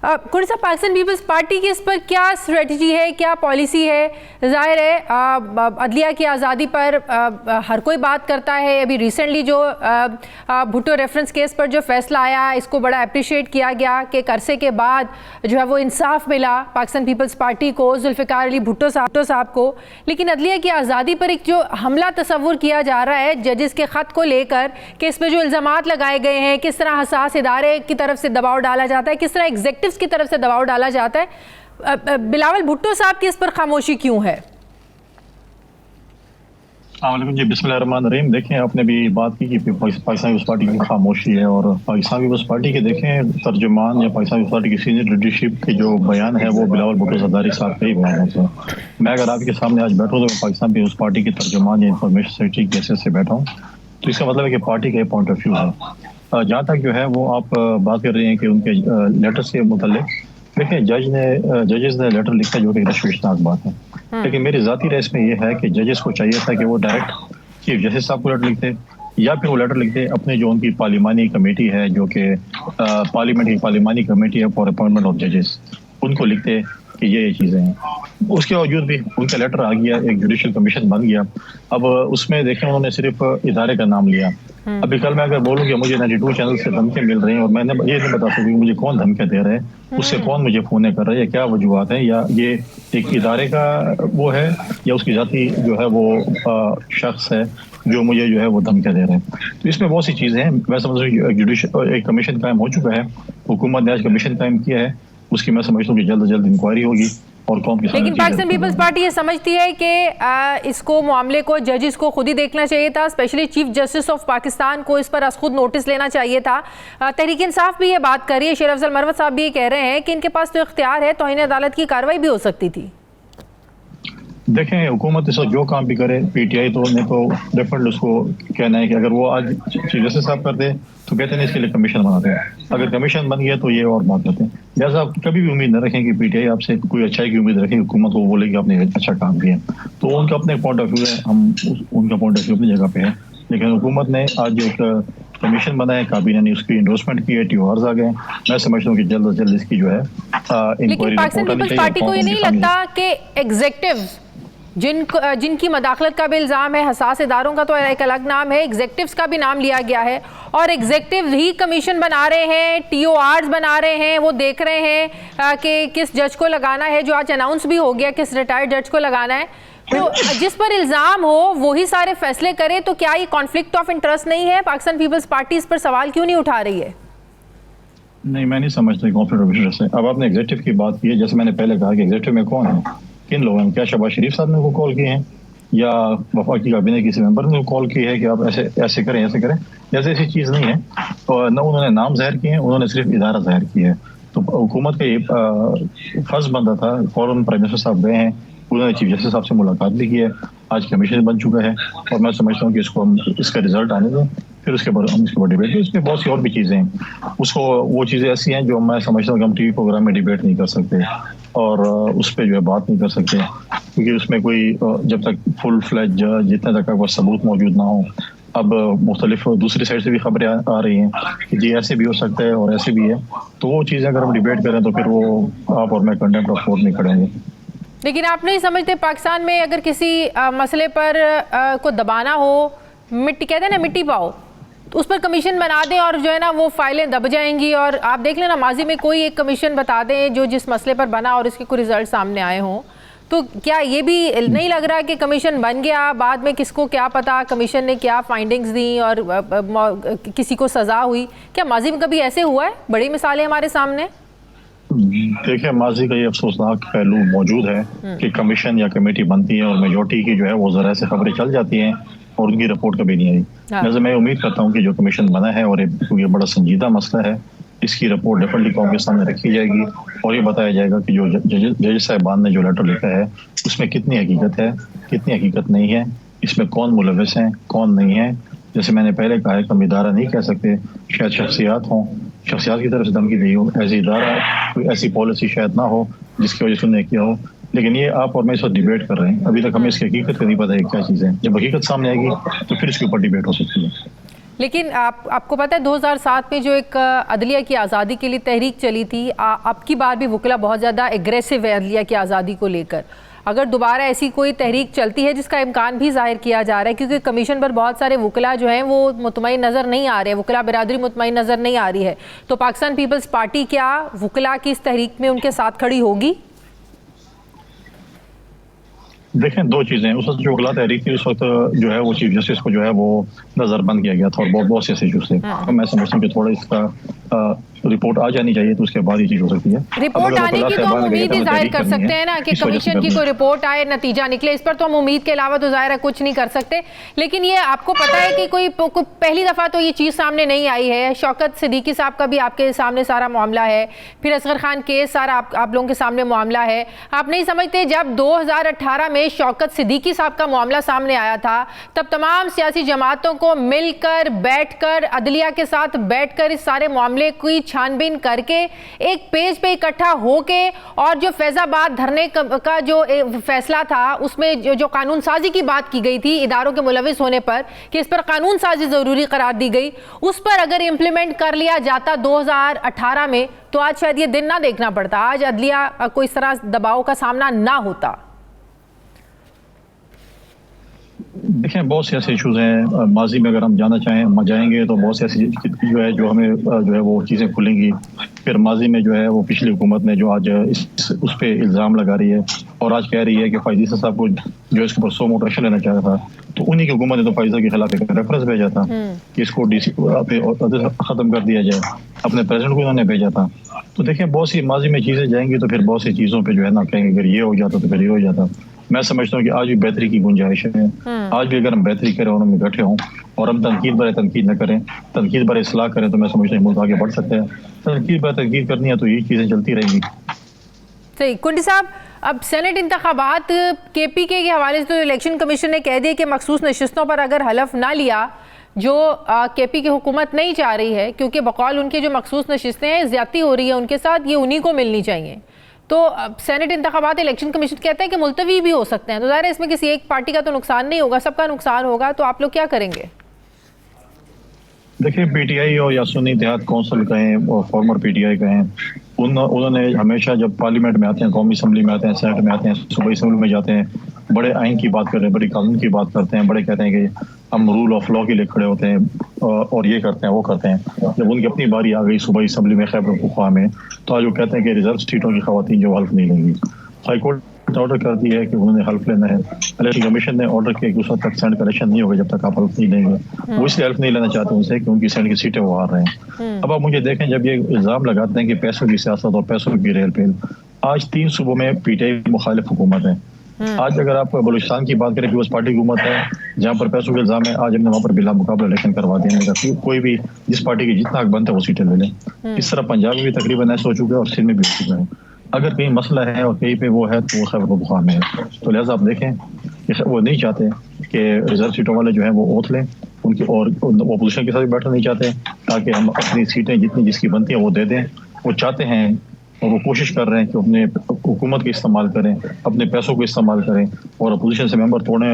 کوری صاحب، Pakistan Peoples party کی اس پر کیا اسٹریٹجی ہے، کیا پالیسی ہے؟ ظاہر ہے عدلیہ کی آزادی پر ہر کوئی بات کرتا ہے. ابھی ریسنٹلی جو بھٹو ریفرنس کیس پر جو فیصلہ آیا اس کو بڑا اپریشیٹ کیا گیا کہ عرصے کے بعد جو ہے وہ انصاف ملا پاکستان پیپلز پارٹی کو، ذوالفقار علی بھٹو صاحب کو. لیکن عدلیہ کی آزادی پر ایک جو حملہ تصور کیا جا رہا ہے ججز کے خط کو لے کر کہ اس پہ جو الزامات لگائے گئے ہیں، کس طرح حساس ادارے کی طرف سے دباؤ ڈالا جاتا ہے، کس طرح ایگزیکٹوز کی طرف سے دباؤ ڈالا جاتا ہے، بلاول بھٹو صاحب کی اس پر خاموشی کیوں ہے؟ السلام علیکم جی، بسم اللہ الرحمن الرحیم. دیکھیں، آپ نے بھی بات کی کہ پاکستان پیپلز پارٹی کی خاموشی ہے، اور پاکستان پیپلز پارٹی کے دیکھیں ترجمان یا پاکستان پیپلز پارٹی کی سینئر لیڈرشپ کے جو بیان ہے وہ بلاول بھٹو زرداری صاحب کے ہی بیان ہوتے ہیں. میں اگر آپ کے سامنے آج بیٹھوں تو میں پاکستان پیپلز پارٹی کے ترجمان یا انفارمیشن سیکرٹری کی حیثیت سے بیٹھا ہوں، تو اس کا مطلب ہے کہ پارٹی کا یہ پوائنٹ آف ویو ہے. جہاں تک جو ہے وہ آپ بات کر رہے ہیں کہ ان کے لیٹر سے متعلق، دیکھیں ججز نے لیٹر لکھا جو کہ تشویشناک بات ہے. لیکن میری ذاتی رائے اس میں یہ ہے کہ ججز کو چاہیے تھا کہ وہ ڈائریکٹ چیف جسٹس صاحب کو لیٹر لکھتے، یا پھر وہ لیٹر لکھتے اپنے جو ان کی پارلیمانی کمیٹی ہے، جو کہ پارلیمنٹ کی پارلیمانی کمیٹی ہے فار اپوائنٹمنٹ آف ججز، ان کو لکھتے کہ یہ چیزیں ہیں. اس کے باوجود بھی ان کا لیٹر آ گیا، ایک جوڈیشل کمیشن بن گیا. اب اس میں دیکھیں انہوں نے صرف ادارے کا نام لیا. ابھی کل میں اگر بولوں کہ مجھے 92 چینل سے دھمکیاں مل رہی ہیں اور میں نے یہ نہیں بتا سکوں کہ مجھے کون دھمکیاں دے رہے ہیں، اس سے کون مجھے فون کر رہا ہے، یا کیا وجوہات ہیں، یا یہ ایک ادارے کا وہ ہے یا اس کی ذاتی جو ہے وہ شخص ہے جو مجھے جو ہے وہ دھمکیاں دے رہے ہیں. تو اس میں بہت سی چیزیں ہیں. میں سمجھ رہا ہوں جوڈیشل ایک کمیشن قائم ہو چکا ہے، حکومت نے آج کمیشن قائم کیا ہے، اس کی میں سمجھتا ہوں کہ جلد از جلد انکوائری ہوگی. لیکن پاکستان پیپلز پارٹی یہ سمجھتی ہے کہ اس کو معاملے کو ججز کو خود ہی دیکھنا چاہیے تھا، especially chief justice of Pakistan کو اس پر از خود نوٹس لینا چاہیے تھا. تحریک انصاف بھی یہ بات کر رہی ہے، شیر افضل مروت صاحب بھی یہ کہہ رہے ہیں کہ ان کے پاس تو اختیار ہے، توہین عدالت کی کارروائی بھی ہو سکتی تھی. دیکھیں حکومت اس وقت جو کام بھی کرے، پی ٹی آئی تو ڈیفینیٹلی اس کو کہنا ہے کہ اگر وہ آج چیف جسٹس صاحب کر دے تو کہتے ہیں اس کے لیے کمیشن بناتے ہیں. اگر کمیشن بن گیا تو یہ اور بات کرتے ہیں. لہٰذا آپ کبھی بھی امید نہ رکھیں کہ پی ٹی آئی آپ سے کوئی اچھائی کی امید رکھیں، حکومت کو بولے کہ آپ نے اچھا کام کیا. تو ان کا اپنے پوائنٹ آف ویو ہے، ہم ان کا پوائنٹ آف ویو اپنی جگہ پہ ہے. لیکن حکومت نے آج ایک کمیشن بنا ہے، کابینہ نے اس کی انڈورسمنٹ کی ہے، ٹیوارز آ گئے. میں سمجھتا ہوں کہ جلد از جلد اس کی جو ہے لیکن پاکستان پیپلز پارٹی کو یہ نہیں لگتا کہ ایگزیکٹو جن کی مداخلت کا بھی الزام ہے، حساس اداروں کا تو ایک الگ نام ہے، ایگزیکٹوز کا بھی نام لیا گیا ہے، اور ایگزیکٹو ہی کمیشن بنا رہے ہیں، ٹی او آرز بنا رہے ہیں، وہ دیکھ رہے ہیں کہ کس جج کو لگانا ہے، جو آج اناؤنس بھی ہو گیا کس ریٹائرڈ جج کو لگانا ہے. تو جس پر الزام ہو وہی سارے فیصلے کرے، تو کیا یہ کانفلکٹ آف انٹرسٹ نہیں ہے؟ پاکستان پیپلز پارٹی اس پر سوال کیوں نہیں اٹھا رہی ہے؟ نہیں، میں نہیں سمجھتا کانفلکٹ آف انٹرسٹ ہے. اب آپ نے ایگزیکٹو کی بات کی ہے، جیسے میں نے پہلے کہا کہ ایگزیکٹو میں کون ہے، کن لوگوں نے، کیا شہباز شریف صاحب نے کو کال کی ہیں، یا وفاقی کابینہ کسی ممبر نے کال کی ہے کہ آپ ایسے کریں ایسے کریں؟ جیسے ایسی چیز نہیں ہے. اور نہ انہوں نے نام ظاہر کیے ہیں، انہوں نے صرف ادارہ ظاہر کیا ہے. تو حکومت کا یہ فرض بنتا تھا. فوراً پرائم منسٹر صاحب گئے ہیں، انہوں نے چیف جسٹس صاحب سے ملاقات بھی کی ہے، آج کمیشن بن چکا ہے. اور میں سمجھتا ہوں کہ اس کو ہم اس کا رزلٹ آنے دیں، پھر اس کے بعد ہم اس کے بعد ڈیبیٹ کریں. اس میں بہت سی اور بھی چیزیں ہیں، اس کو وہ چیزیں ایسی ہیں جو میں سمجھتا ہوں کہ ہم ٹی وی پروگرام میں ڈیبیٹ نہیں کر سکتے اور اس پہ جو ہے بات نہیں کر سکتے، کیونکہ اس میں کوئی جب تک فل فلیج جتنے تک کوئی ثبوت موجود نہ ہو. اب مختلف دوسری سائڈ سے بھی خبریں آ رہی ہیں کہ جی ایسے بھی ہو سکتا ہے اور ایسے بھی ہے. تو وہ چیزیں اگر ہم ڈیبیٹ کریں تو پھر وہ آپ اور میں کنٹمپٹ آف کورٹ نہیں کھڑیں گے. لیکن آپ نہیں سمجھتے پاکستان میں اگر کسی مسئلے پر کو دبانا ہو، مٹی کہتے ہیں نا مٹی پاؤ، تو اس پر کمیشن بنا دیں اور جو ہے نا وہ فائلیں دب جائیں گی. اور آپ دیکھ لیں نا ماضی میں کوئی ایک کمیشن بتا دیں جو جس مسئلے پر بنا اور اس کے کوئی رزلٹ سامنے آئے ہوں. تو کیا یہ بھی نہیں لگ رہا کہ کمیشن بن گیا، بعد میں کس کو کیا پتا کمیشن نے کیا فائنڈنگز دیں اور کسی کو سزا ہوئی؟ کیا ماضی میں کبھی ایسے ہوا ہے؟ بڑی مثالیں ہمارے سامنے. دیکھیں ماضی کا یہ افسوسناک پہلو موجود ہے کہ کمیشن یا کمیٹی بنتی ہے اور میجورٹی کی جو ہے وہ ذرائع سے خبریں چل جاتی ہیں اور ان کی رپورٹ کبھی نہیں آئی. لہٰذا میں امید کرتا ہوں کہ جو کمیشن بنا ہے اور یہ بڑا سنجیدہ مسئلہ ہے، اس کی رپورٹ ڈیفینیٹلی قوم کے سامنے رکھی جائے گی اور یہ بتایا جائے گا کہ جو جج صاحبان نے جو لیٹر لکھا ہے اس میں کتنی حقیقت ہے، کتنی حقیقت نہیں ہے، اس میں کون ملوث ہیں کون نہیں ہے. جیسے میں نے پہلے کہا ہے کہ ہم ادارہ نہیں کہہ سکتے، شاید شخصیات ہوں، شخصیات کی طرف سے دھمکی نہیں ہو، ایسی ادارہ کوئی ایسی پالیسی شاید نہ ہو جس کی وجہ سے انہوں نے کیا ہو. لیکن یہ آپ اور میں اس وقت ڈیبیٹ کر رہے ہیں، ابھی تک ہمیں اس کی حقیقت کا نہیں پتہ ہے کیا چیز ہے. جب حقیقت سامنے آئے گی تو پھر اس کے اوپر ڈیبیٹ ہو سکتی ہے. لیکن آپ کو پتہ ہے 2007 میں جو ایک عدلیہ کی آزادی کے لیے تحریک چلی تھی، اب کی بار بھی وکلا بہت زیادہ ایگریسو ہے عدلیہ کی آزادی کو لے کر. اگر دوبارہ ایسی کوئی تحریک چلتی ہے، جس کا امکان بھی ظاہر کیا جا رہا ہے کیونکہ کمیشن پر بہت سارے وکلا جو ہیں وہ مطمئن نظر نہیں آ رہے ہیں، وکلا برادری مطمئن نظر نہیں آ رہی ہے، تو پاکستان پیپلز پارٹی کیا وکلا کی اس تحریک میں ان کے ساتھ کھڑی ہوگی؟ دیکھیں دو چیزیں، اس وقت جو وکلا تحریک تھی اس وقت جو ہے وہ چیف جسٹس کو جو ہے وہ نظر بند کیا گیا تھا اور بہت سے ایشوز تھے. میں سمجھتا ہوں کہ تھوڑا اس کا رپورٹ آ جانی چاہیے تو اس کے بعد یہ چیز ہو سکتی ہے. رپورٹ آنے کی تو ہم امید ہی ظاہر کر سکتے ہیں نا کہ کمیشن کی کوئی رپورٹ آئے، نتیجہ نکلے، اس پر تو ہم امید کے علاوہ تو ظاہر ہے کچھ نہیں کر سکتے. لیکن یہ آپ کو پتہ ہے کہ کوئی پہلی دفعہ تو یہ چیز سامنے نہیں آئی ہے. شوکت صدیقی صاحب کا بھی آپ کے سامنے سارا معاملہ ہے، پھر اصغر خان کیس سارا آپ لوگوں کے سامنے معاملہ ہے. آپ نہیں سمجھتے جب 2018 میں شوکت صدیقی صاحب کا معاملہ سامنے آیا تھا تب تمام سیاسی جماعتوں کو مل کر بیٹھ کر عدلیہ کے ساتھ بیٹھ کر اس سارے معاملے کی چھان بین کر کے ایک پیج پہ اکٹھا ہو کے اور جو فیض آباد دھرنے کا جو فیصلہ تھا اس میں جو قانون سازی کی بات کی گئی تھی اداروں کے ملوث ہونے پر کہ اس پر قانون سازی ضروری قرار دی گئی، اس پر اگر امپلیمنٹ کر لیا جاتا 2018 میں تو آج شاید یہ دن نہ دیکھنا پڑتا، آج عدلیہ کو اس طرح دباؤ کا سامنا نہ ہوتا. دیکھیں بہت سے ایسے ایشوز ہیں ماضی میں، اگر ہم جانا چاہیں جائیں گے تو بہت سے ایسی جو ہے جو ہمیں جو ہے وہ چیزیں کھلیں گی. پھر ماضی میں جو ہے وہ پچھلی حکومت نے جو آج اس پہ الزام لگا رہی ہے اور آج کہہ رہی ہے کہ فائزہ صاحب کو جو اس کے اوپر 100 موٹر ایکشن لینا چاہا تھا تو انہی کی حکومت نے تو فائزہ کے خلاف ایک ریفرنس بھیجا تھا کہ اس کو ڈی سی ختم کر دیا جائے، اپنے پریزیڈنٹ کو انہوں نے بھیجا تھا. تو دیکھیں بہت سی ماضی میں چیزیں جائیں گی تو پھر بہت سی چیزوں پہ جو ہے نا کہیں گے اگر یہ ہو جاتا تو پھر یہ ہو جاتا. میں سمجھتا ہوں کہ آج بھی بہتری کی گنجائش ہے. آج بھی اگر ہم بہتری کریں اور ہم اکٹھے ہوں اور ہم تنقید برائے تنقید نہ کریں، تنقید برائے اصلاح کریں تو میں سمجھتا ہوں ملک آگے بڑھ سکتے ہیں. تنقید برائے تنقید کرنی ہے تو یہ چیزیں چلتی رہیں گی. صحیح. کنڈی صاحب، اب سینٹ انتخابات کے پی کے حوالے سے تو الیکشن کمیشن نے کہہ دیا کہ مخصوص نشستوں پر اگر حلف نہ لیا جو کے پی کی حکومت نہیں چاہ رہی ہے کیونکہ بقول ان کے جو مخصوص نشستیں ہیں زیادتی ہو رہی ہے ان کے ساتھ، یہ انہی کو ملنی چاہیے، تو سینٹ انتخابات الیکشن کمیشن کہتا ہے کہ ملتوی بھی ہو سکتے ہیں، تو ظاہر ہے اس میں کسی ایک پارٹی کا تو نقصان نہیں ہوگا، سب کا نقصان ہوگا، تو آپ لوگ کیا کریں گے؟ دیکھیں پی ٹی آئی اور یا سنی اتحاد کونسل کہیں اور فارمر پی ٹی آئی کہیں، انہوں نے ہمیشہ جب پارلیمنٹ میں آتے ہیں، قومی اسمبلی میں آتے ہیں، سینٹ میں آتے ہیں، صوبائی اسمبلی میں جاتے ہیں، بڑے آئین کی بات کرتے ہیں، بڑی قانون کی بات کرتے ہیں، بڑے کہتے ہیں کہ ہم رول آف لا کے لیے کھڑے ہوتے ہیں اور یہ کرتے ہیں وہ کرتے ہیں. جب ان کی اپنی باری آ گئی صوبائی اسمبلی میں خیبر پختونخوا میں تو آج وہ کہتے ہیں کہ ریزرو سیٹوں کی خواتین جو حلف نہیں لیں گی. ہائی کورٹ نے آرڈر کر دی ہے کہ انہوں نے حلف لینا ہے. الیکشن کمیشن نے آرڈر کیا کہ اس وقت تک سینٹ کا الیکشن نہیں ہوگا جب تک آپ حلف نہیں لیں گے. وہ اس لیے حلف نہیں لینا چاہتے ان سے کہ ان کی سینٹ کی سیٹیں وہ ہار رہے ہیں. اب آپ مجھے دیکھیں جب یہ الزام لگاتے ہیں کہ پیسوں کی سیاست اور پیسوں کی ریل پیل، آج 3 صوبوں میں پی ٹی آئی مخالف حکومت ہے. آج اگر آپ بلوچستان کی بات کریں پیپلز پارٹی حکومت ہے جہاں پر پیسوں کے الزام ہے، آج ہم نے وہاں پر بلا مقابلہ الیکشن کروا دیا. کوئی بھی جس پارٹی کی جتنا حق بنتا ہے وہ سیٹیں لے لیں. اس طرح پنجاب میں بھی تقریباً ایسا ہو چکا ہے اور سندھ میں بھی ہو چکا ہے. اگر کہیں مسئلہ ہے اور کہیں پہ وہ ہے تو وہ خیبر پختونخوا میں ہے. تو لہٰذا آپ دیکھیں کہ وہ نہیں چاہتے کہ ریزرو سیٹوں والے جو ہیں وہ اوتھ لیں ان کی، اور اپوزیشن کے ساتھ بھی بیٹھنا نہیں چاہتے تاکہ ہم اپنی سیٹیں جتنی جس کی بنتی ہیں وہ دے دیں. وہ چاہتے ہیں اور وہ کوشش کر رہے ہیں کہ اپنے حکومت کا استعمال کریں، اپنے پیسوں کو استعمال کریں اور اپوزیشن سے ممبر توڑیں